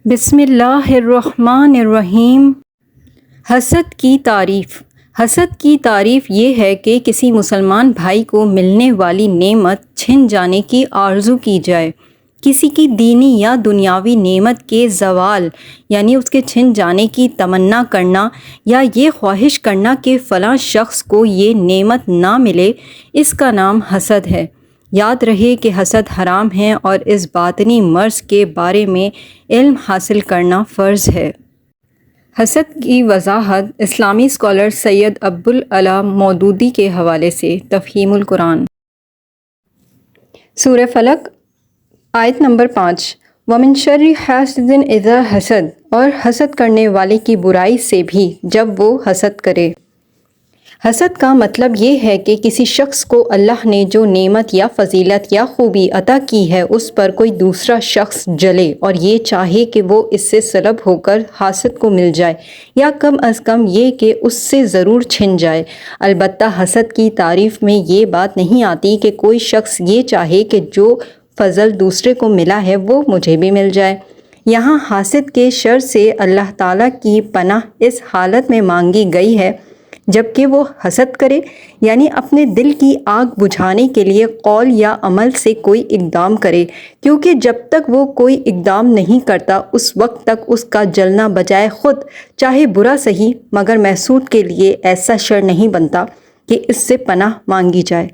بسم اللہ الرحمن الرحیم۔ حسد کی تعریف۔ حسد کی تعریف یہ ہے کہ کسی مسلمان بھائی کو ملنے والی نعمت چھن جانے کی آرزو کی جائے۔ کسی کی دینی یا دنیاوی نعمت کے زوال یعنی اس کے چھن جانے کی تمنا کرنا یا یہ خواہش کرنا کہ فلاں شخص کو یہ نعمت نہ ملے، اس کا نام حسد ہے۔ یاد رہے کہ حسد حرام ہے اور اس باطنی مرض کے بارے میں علم حاصل کرنا فرض ہے۔ حسد کی وضاحت اسلامی اسکالر سید ابوالعلا مودودی کے حوالے سے۔ تفہیم القرآن۔ سورہ فلق آیت نمبر 5۔ وَمِن شَرِّ حَاسِدٍ إِذَا حَسَد، اور حسد کرنے والے کی برائی سے بھی جب وہ حسد کرے۔ حسد کا مطلب یہ ہے کہ کسی شخص کو اللہ نے جو نعمت یا فضیلت یا خوبی عطا کی ہے اس پر کوئی دوسرا شخص جلے اور یہ چاہے کہ وہ اس سے سلب ہو کر حاسد کو مل جائے، یا کم از کم یہ کہ اس سے ضرور چھن جائے۔ البتہ حسد کی تعریف میں یہ بات نہیں آتی کہ کوئی شخص یہ چاہے کہ جو فضل دوسرے کو ملا ہے وہ مجھے بھی مل جائے۔ یہاں حاسد کے شر سے اللہ تعالیٰ کی پناہ اس حالت میں مانگی گئی ہے جبکہ وہ حسد کرے، یعنی اپنے دل کی آگ بجھانے کے لیے قول یا عمل سے کوئی اقدام کرے، کیونکہ جب تک وہ کوئی اقدام نہیں کرتا اس وقت تک اس کا جلنا بجائے خود چاہے برا سہی مگر محسود کے لیے ایسا شر نہیں بنتا کہ اس سے پناہ مانگی جائے۔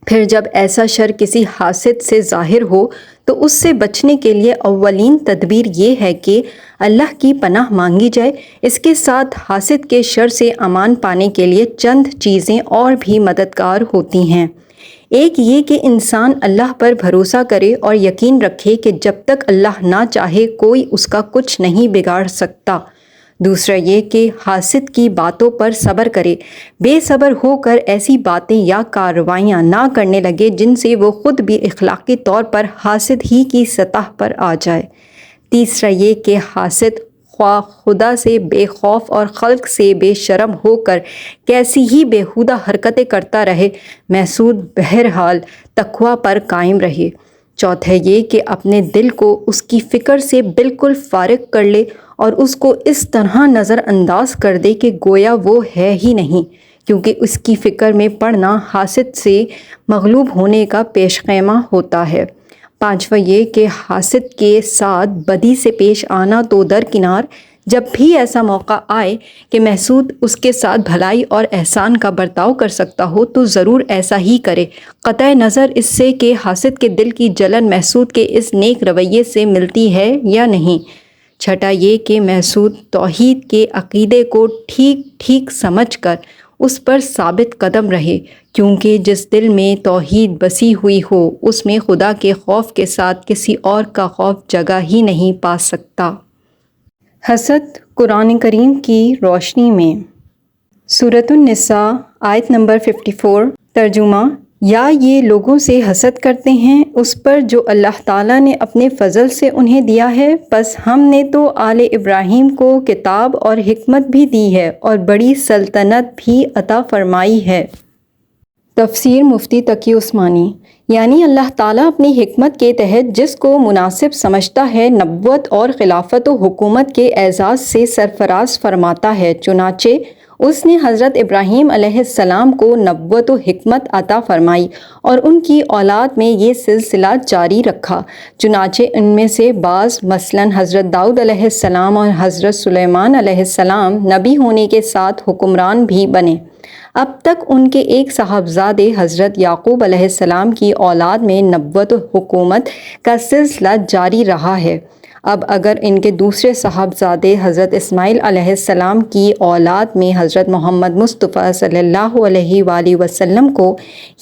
پھر جب ایسا شر کسی حاسد سے ظاہر ہو تو اس سے بچنے کے لیے اولین تدبیر یہ ہے کہ اللہ کی پناہ مانگی جائے۔ اس کے ساتھ حاسد کے شر سے امان پانے کے لیے چند چیزیں اور بھی مددگار ہوتی ہیں۔ ایک یہ کہ انسان اللہ پر بھروسہ کرے اور یقین رکھے کہ جب تک اللہ نہ چاہے کوئی اس کا کچھ نہیں بگاڑ سکتا۔ دوسرا یہ کہ حاسد کی باتوں پر صبر کرے، بے صبر ہو کر ایسی باتیں یا کارروائیاں نہ کرنے لگے جن سے وہ خود بھی اخلاقی طور پر حاسد ہی کی سطح پر آ جائے۔ تیسرا یہ کہ حاسد خواہ خدا سے بے خوف اور خلق سے بے شرم ہو کر کیسی ہی بیہودہ حرکتیں کرتا رہے، محسود بہرحال تقویٰ پر قائم رہے۔ چوتھا یہ کہ اپنے دل کو اس کی فکر سے بالکل فارغ کر لے اور اس کو اس طرح نظر انداز کر دے کہ گویا وہ ہے ہی نہیں، کیونکہ اس کی فکر میں پڑنا حاسد سے مغلوب ہونے کا پیش خیمہ ہوتا ہے۔ پانچواں یہ کہ حاسد کے ساتھ بدی سے پیش آنا تو درکنار، جب بھی ایسا موقع آئے کہ محسود اس کے ساتھ بھلائی اور احسان کا برتاؤ کر سکتا ہو تو ضرور ایسا ہی کرے، قطع نظر اس سے کہ حاسد کے دل کی جلن محسود کے اس نیک رویے سے ملتی ہے یا نہیں۔ چھٹا یہ کہ محسود توحید کے عقیدے کو ٹھیک ٹھیک سمجھ کر اس پر ثابت قدم رہے، کیونکہ جس دل میں توحید بسی ہوئی ہو اس میں خدا کے خوف کے ساتھ کسی اور کا خوف جگہ ہی نہیں پا سکتا۔ حسد قرآن کریم کی روشنی میں۔ سورۃ النساء آیت نمبر 54۔ ترجمہ: یا یہ لوگوں سے حسد کرتے ہیں اس پر جو اللہ تعالیٰ نے اپنے فضل سے انہیں دیا ہے، پس ہم نے تو آل ابراہیم کو کتاب اور حکمت بھی دی ہے اور بڑی سلطنت بھی عطا فرمائی ہے۔ تفسیر مفتی تقی عثمانی۔ یعنی اللہ تعالیٰ اپنی حکمت کے تحت جس کو مناسب سمجھتا ہے نبوت اور خلافت و حکومت کے اعزاز سے سرفراز فرماتا ہے، چنانچہ اس نے حضرت ابراہیم علیہ السلام کو نبوت و حکمت عطا فرمائی اور ان کی اولاد میں یہ سلسلہ جاری رکھا، چنانچہ ان میں سے بعض مثلاً حضرت داؤد علیہ السلام اور حضرت سلیمان علیہ السلام نبی ہونے کے ساتھ حکمران بھی بنے۔ اب تک ان کے ایک صاحبزادے حضرت یعقوب علیہ السلام کی اولاد میں نبوت و حکومت کا سلسلہ جاری رہا ہے۔ اب اگر ان کے دوسرے صاحبزادے حضرت اسماعیل علیہ السلام کی اولاد میں حضرت محمد مصطفیٰ صلی اللہ علیہ وآلہ وسلم کو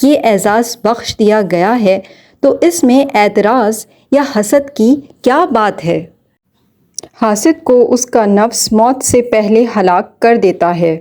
یہ اعزاز بخش دیا گیا ہے تو اس میں اعتراض یا حسد کی کیا بات ہے؟ حاسد کو اس کا نفس موت سے پہلے ہلاک کر دیتا ہے۔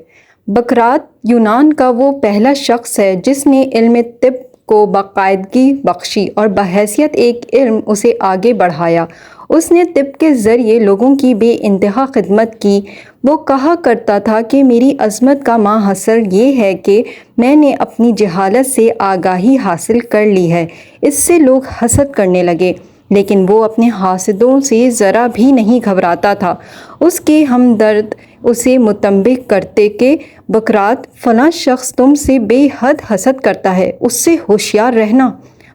بقراط یونان کا وہ پہلا شخص ہے جس نے علم طب کو باقاعدگی بخشی اور بحیثیت ایک علم اسے آگے بڑھایا۔ اس نے طب کے ذریعے لوگوں کی بے انتہا خدمت کی۔ وہ کہا کرتا تھا کہ میری عظمت کا ماحصل یہ ہے کہ میں نے اپنی جہالت سے آگاہی حاصل کر لی ہے۔ اس سے لوگ حسد کرنے لگے۔ لیکن وہ اپنے حاسدوں سے ذرا بھی نہیں گھبراتا تھا۔ اس کے ہمدرد اسے متنبہ کرتے کہ بکرات فلاں شخص تم سے بے حد حسد کرتا ہے، اس سے ہوشیار رہنا۔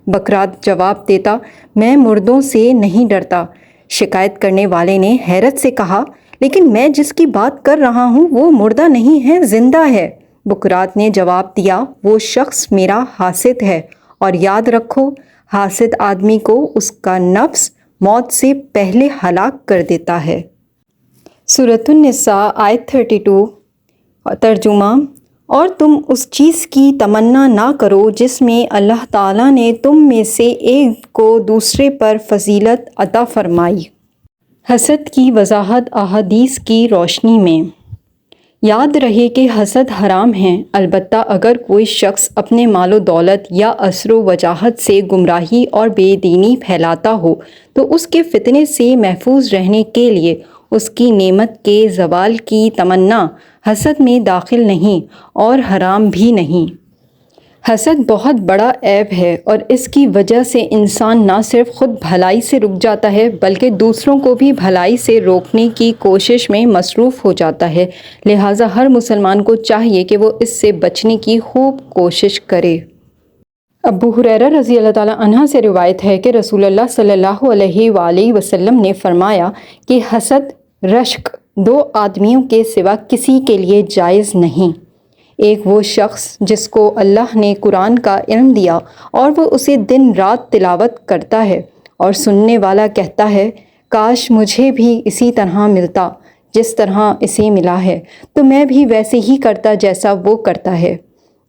بکرات جواب دیتا، میں مردوں سے نہیں ڈرتا۔ شکایت کرنے والے نے حیرت سے کہا، لیکن میں جس کی بات کر رہا ہوں وہ مردہ نہیں ہے، زندہ ہے۔ بکرات نے جواب دیا، وہ شخص میرا حاسد ہے، اور یاد رکھو حاسد آدمی کو اس کا نفس موت سے پہلے ہلاک کر دیتا ہے۔ سورۃ النساء آیت 32 ترجمہ، اور تم اس چیز کی تمنا نہ کرو جس میں اللہ تعالیٰ نے تم میں سے ایک کو دوسرے پر فضیلت عطا فرمائی۔ حسد کی وضاحت احادیث کی روشنی میں۔ یاد رہے کہ حسد حرام ہے، البتہ اگر کوئی شخص اپنے مال و دولت یا اثر و وجاہت سے گمراہی اور بے دینی پھیلاتا ہو تو اس کے فتنے سے محفوظ رہنے کے لیے اس کی نعمت کے زوال کی تمنا حسد میں داخل نہیں اور حرام بھی نہیں۔ حسد بہت بڑا عیب ہے، اور اس کی وجہ سے انسان نہ صرف خود بھلائی سے رک جاتا ہے بلکہ دوسروں کو بھی بھلائی سے روکنے کی کوشش میں مصروف ہو جاتا ہے۔ لہٰذا ہر مسلمان کو چاہیے کہ وہ اس سے بچنے کی خوب کوشش کرے۔ ابو ہریرہ رضی اللہ تعالیٰ عنہ سے روایت ہے کہ رسول اللہ صلی اللہ علیہ وآلہ وسلم نے فرمایا کہ حسد، رشک دو آدمیوں کے سوا کسی کے لیے جائز نہیں۔ ایک وہ شخص جس کو اللہ نے قرآن کا علم دیا اور وہ اسے دن رات تلاوت کرتا ہے، اور سننے والا کہتا ہے کاش مجھے بھی اسی طرح ملتا جس طرح اسے ملا ہے، تو میں بھی ویسے ہی کرتا جیسا وہ کرتا ہے۔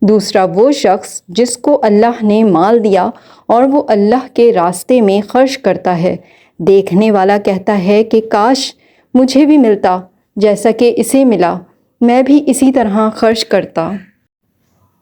دوسرا وہ شخص جس کو اللہ نے مال دیا اور وہ اللہ کے راستے میں خرچ کرتا ہے، دیکھنے والا کہتا ہے کہ کاش مجھے بھی ملتا جیسا کہ اسے ملا، میں بھی اسی طرح خرچ کرتا۔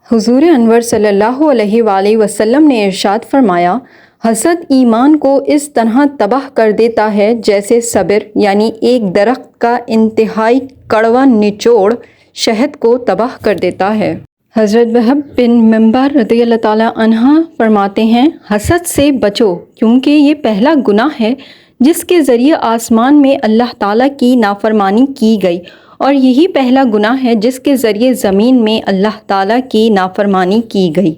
حضور انور صلی اللہ علیہ وآلہ وسلم نے ارشاد فرمایا، حسد ایمان کو اس طرح تباہ کر دیتا ہے جیسے صبر یعنی ایک درخت کا انتہائی کڑوا نچوڑ شہد کو تباہ کر دیتا ہے۔ حضرت وہب بن منبر رضی اللہ تعالیٰ عنہ فرماتے ہیں، حسد سے بچو کیونکہ یہ پہلا گناہ ہے جس کے ذریعے آسمان میں اللہ تعالیٰ کی نافرمانی کی گئی، اور یہی پہلا گناہ ہے جس کے ذریعے زمین میں اللہ تعالیٰ کی نافرمانی کی گئی۔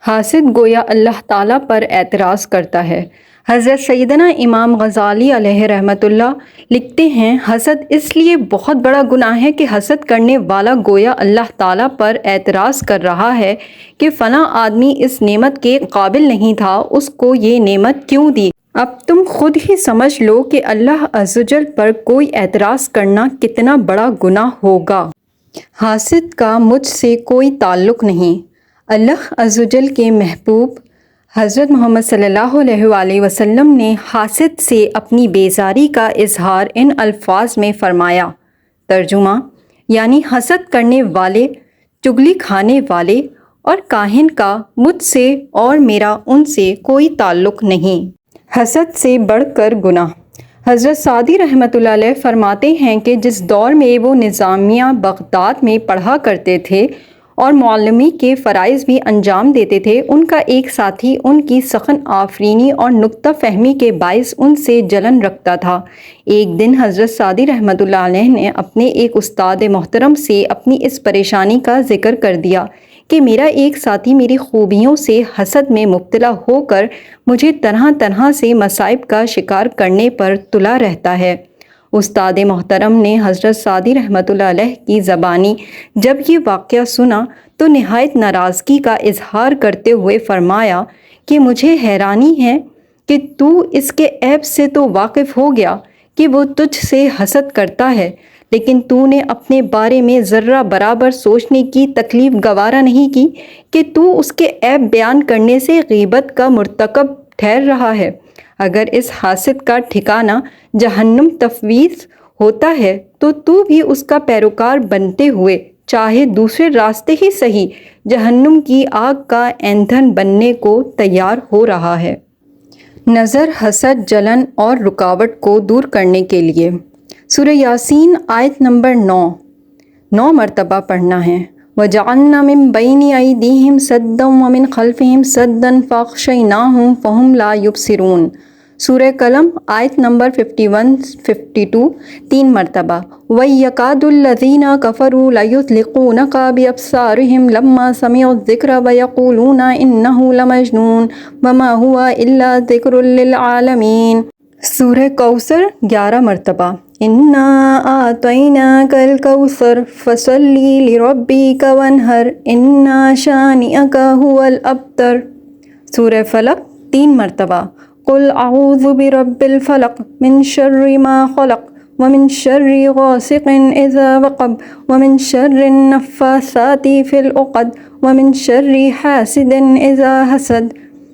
حاسد گویا اللہ تعالیٰ پر اعتراض کرتا ہے۔ حضرت سیدنا امام غزالی علیہ رحمۃ اللہ لکھتے ہیں، حسد اس لیے بہت بڑا گناہ ہے کہ حسد کرنے والا گویا اللہ تعالیٰ پر اعتراض کر رہا ہے کہ فلاں آدمی اس نعمت کے قابل نہیں تھا، اس کو یہ نعمت کیوں دی؟ اب تم خود ہی سمجھ لو کہ اللہ عز و جل پر کوئی اعتراض کرنا کتنا بڑا گناہ ہوگا۔ حاسد کا مجھ سے کوئی تعلق نہیں۔ اللہ عز و جل کے محبوب حضرت محمد صلی اللہ علیہ وآلہ وسلم نے حاسد سے اپنی بیزاری کا اظہار ان الفاظ میں فرمایا۔ ترجمہ، یعنی حسد کرنے والے، چغلی کھانے والے اور کاہن کا مجھ سے اور میرا ان سے کوئی تعلق نہیں۔ حسد سے بڑھ کر گناہ۔ حضرت سعدی رحمۃ اللہ علیہ فرماتے ہیں کہ جس دور میں وہ نظامیہ بغداد میں پڑھا کرتے تھے اور معلمی کے فرائض بھی انجام دیتے تھے، ان کا ایک ساتھی ان کی سخن آفرینی اور نکتہ فہمی کے باعث ان سے جلن رکھتا تھا۔ ایک دن حضرت سعدی رحمۃ اللہ علیہ نے اپنے ایک استاد محترم سے اپنی اس پریشانی کا ذکر کر دیا کہ میرا ایک ساتھی میری خوبیوں سے حسد میں مبتلا ہو کر مجھے طرح طرح سے مصائب کا شکار کرنے پر تلا رہتا ہے۔ استاد محترم نے حضرت سعدی رحمۃ اللہ علیہ کی زبانی جب یہ واقعہ سنا تو نہایت ناراضگی کا اظہار کرتے ہوئے فرمایا کہ مجھے حیرانی ہے کہ تو اس کے عیب سے تو واقف ہو گیا کہ وہ تجھ سے حسد کرتا ہے، لیکن تو نے اپنے بارے میں ذرہ برابر سوچنے کی تکلیف گوارا نہیں کی کہ تو اس کے عیب بیان کرنے سے غیبت کا مرتکب ٹھہر رہا ہے۔ اگر اس حاسد کا ٹھکانہ جہنم تفویض ہوتا ہے تو بھی اس کا پیروکار بنتے ہوئے چاہے دوسرے راستے ہی صحیح جہنم کی آگ کا ایندھن بننے کو تیار ہو رہا ہے۔ نظر، حسد، جلن اور رکاوٹ کو دور کرنے کے لیے سورہ یاسین آیت نمبر 9 مرتبہ پڑھنا ہے، وجعلنا من بین ایدیہم سدا ومن خلفہم سدا فاغشیناہم فہم لا یبصرون۔ سورہ قلم آیت نمبر 51-52 3 مرتبہ۔ وَيَكَادُ الَّذِينَ كَفَرُوا لَيُزْلِقُونَكَ بِأَبْصَارِهِمْ لَمَّا سَمِعُوا الذِّكْرَ وَيَقُولُونَ إِنَّهُ لَمَجْنُونٌ وَمَا هُوَ إِلَّا ذِكْرٌ لِّلْعَالَمِينَ۔ سورہ کوثر 11 مرتبہ۔ إِنَّا أَعْطَيْنَاكَ الْكَوْثَرَ فَصَلِّ لِرَبِّكَ وَانْحَرْ إِنَّ شَانِئَكَ هُوَ الْأَبْتَرُ۔ سورہ فلق 3 مرتبہ۔ قُلْ أَعُوذُ بِرَبِّ الْفَلَقِ مِنْ شَرِّ مَا خَلَقَ وَمِنْ شَرِّ غَاسِقٍ إِذَا وَقَبَ وَمِنْ شَرِّ النَّفَّاثَاتِ فِي الْعُقَدِ وَمِنْ شَرِّ حَاسِدٍ إِذَا حَسَدَ۔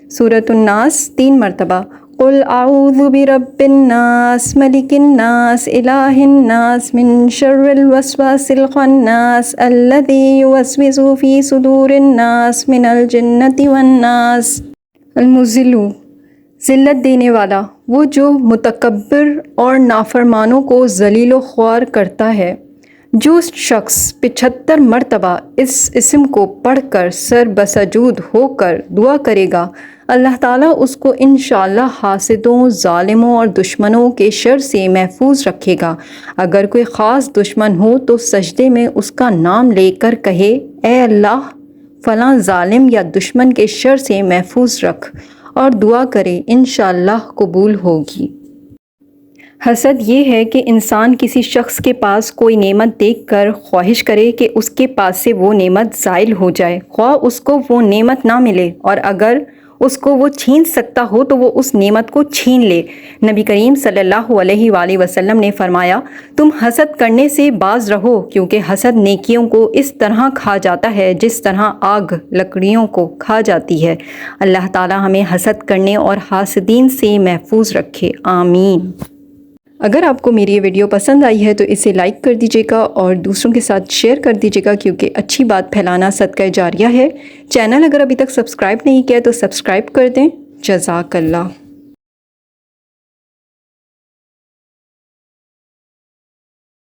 سورۃ الناس 3 مرتبہ۔ قُلْ أَعُوذُ بِرَبِّ النَّاسِ مَلِكِ النَّاسِ إِلَٰهِ النَّاسِ مِنْ شَرِّ الْوَسْوَاسِ الْخَنَّاسِ الَّذِي يُوَسْوِسُ فِي صُدُورِ النَّاسِ مِنَ الْجِنَّةِ وَالنَّاسِ۔ المذل، ذلت دینے والا، وہ جو متکبر اور نافرمانوں کو ذلیل و خوار کرتا ہے۔ جو شخص 75 مرتبہ اس اسم کو پڑھ کر سر بسجود ہو کر دعا کرے گا، اللہ تعالیٰ اس کو انشاءاللہ حاسدوں، ظالموں اور دشمنوں کے شر سے محفوظ رکھے گا۔ اگر کوئی خاص دشمن ہو تو سجدے میں اس کا نام لے کر کہے، اے اللہ فلاں ظالم یا دشمن کے شر سے محفوظ رکھ، اور دعا کرے، انشاءاللہ قبول ہوگی۔ حسد یہ ہے کہ انسان کسی شخص کے پاس کوئی نعمت دیکھ کر خواہش کرے کہ اس کے پاس سے وہ نعمت زائل ہو جائے، خواہ اس کو وہ نعمت نہ ملے، اور اگر اس کو وہ چھین سکتا ہو تو وہ اس نعمت کو چھین لے۔ نبی کریم صلی اللہ علیہ وآلہ وسلم نے فرمایا، تم حسد کرنے سے باز رہو، کیونکہ حسد نیکیوں کو اس طرح کھا جاتا ہے جس طرح آگ لکڑیوں کو کھا جاتی ہے۔ اللہ تعالی ہمیں حسد کرنے اور حاسدین سے محفوظ رکھے، آمین۔ اگر آپ کو میری یہ ویڈیو پسند آئی ہے تو اسے لائک کر دیجیے گا اور دوسروں کے ساتھ شیئر کر دیجیے گا، کیونکہ اچھی بات پھیلانا صدقہ جاریہ ہے۔ چینل اگر ابھی تک سبسکرائب نہیں کیا تو سبسکرائب کر دیں۔ جزاک اللہ۔